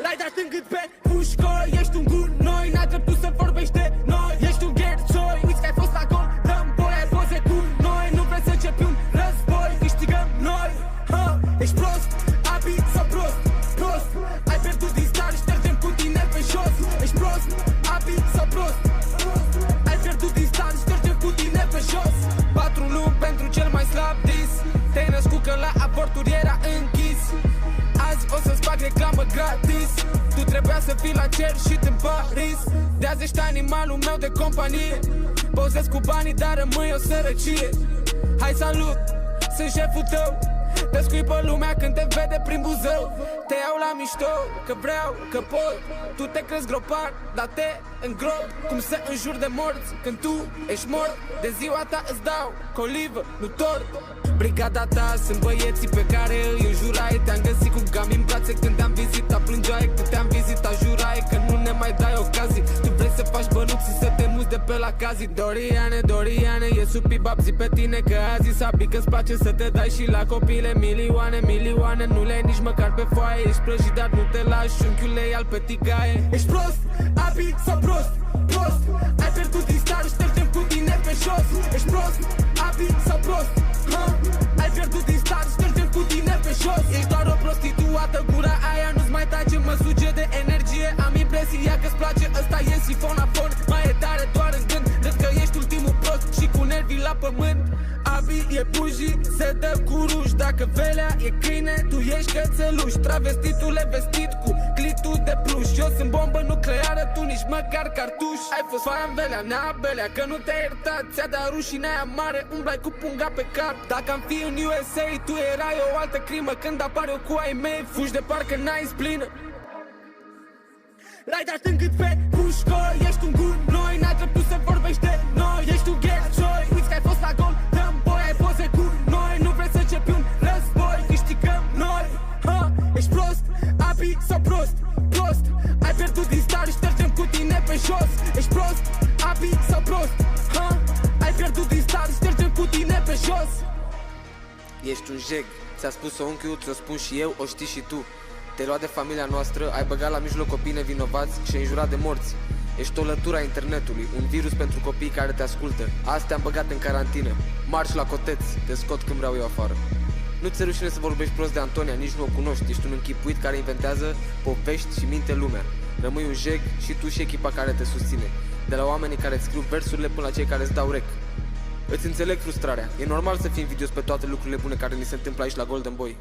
L-ai dat încât pe pușcă, ești un gunoi, n-ai dreptul să vorbești de noi. Ești un ghercioi, uiți că ai fost la gol, dăm boi, ai poze cu noi. Nu vrei să începi un război, câștigăm noi. Ești prost, abi sau prost, prost. Ai pierdut din start, ștergem cu tine pe jos. Ești prost, abi sau prost, ai pierdut din start, ștergem cu tine pe jos. 4 luni pentru cel mai slab dis. Te-ai născut că la aborturi era închis. Azi o să-ți fac reclamă gratis. Tu trebuia să fii la cer și în Paris. De azi ești animalul meu de companie. Pozez cu banii, dar rămâi o sărăcie. Hai salut, sunt șeful tău. Te scuipă lumea când te vede prin Buzău. Te iau la mișto, că vreau, că pot. Tu te crezi gropar, dar te îngrop. Cum să înjuri de morți când tu ești mort. De ziua ta îți dau colivă, nu tort. Brigada ta sunt băieții pe care îi înjurai. Te-am găsit cu gami în brațe când te-am vizitat. Plângeai că te-am vizitat, jurai că nu ne mai dai ocazii. Tu vrei să faci bănuți și să te muți de pe la cazi. Doriane, Doriane, e supibab, zi pe tine că azi sabi că-ți place să te dai și la copile. Milioane, milioane, nu le ai nici măcar pe foaie. Ești prăjit, dar nu te lași, unchiul le ia pe tigaie. Ești prost, abi sau prost, prost. Ai pierdut din start, ștergem cu tine pe jos. Ești prost, abi sau prost, ai pierdut din start, ștergem cu tine pe jos. Ești doar o prostituată, gura aia nu-ți mai tace. Mă suge de energie, am impresia că-ți place. Ăsta e sifonafon, mai e tare doar în gând. Cred că ești ultimul prost și cu nervii la pământ. Abi e bujii, se dă cu ruși. Dacă velea e câine, tu ești cățeluș. Travestitul e vestit cu clitul de pluș. Eu sunt bombă nucleară, tu nici măcar cartuș. Ai fost faia în velea, nea belea, că nu te-ai iertat. Ți-a dat rușinea aia mare, umblai cu punga pe cap. Dacă am fi în USA, tu erai o altă crimă. Când apare eu cu ai mei, fugi de parcă n-ai splină. L-ai dat încât pe pușcă, ești un gunoi, n-ai dreptul să vorbești de noi. Ești un ghercioi, uiți că ai fost la gol, dăm boi, ai poze cu noi. Nu vrei să începi un război, câștigăm noi. Ești prost, abi sau prost, prost. Ai pierdut din start, ștergem cu tine pe jos. Ești prost, abi sau prost, ai pierdut din start, ștergem cu tine pe jos. Ești un jeg, ți-a spus-o unchiul, ți-o spun și eu, o știi și tu. Te-ai luat de familia noastră, ai băgat la mijloc copii nevinovați și ai înjurat de morți. Ești o lătură a internetului, un virus pentru copiii care te ascultă. Azi te-am băgat în carantină, marș la coteț, te scot când vreau eu afară. Nu ți-e rușine să vorbești prost de Antonia, nici nu o cunoști. Ești un închipuit care inventează povești și minte lumea. Rămâi un jeg și tu și echipa care te susține. De la oamenii care îți scriu versurile până la cei care îți dau rec. Îți înțeleg frustrarea, e normal să fii invidios pe toate lucrurile bune care ni se întâmplă aici la Golden Boy.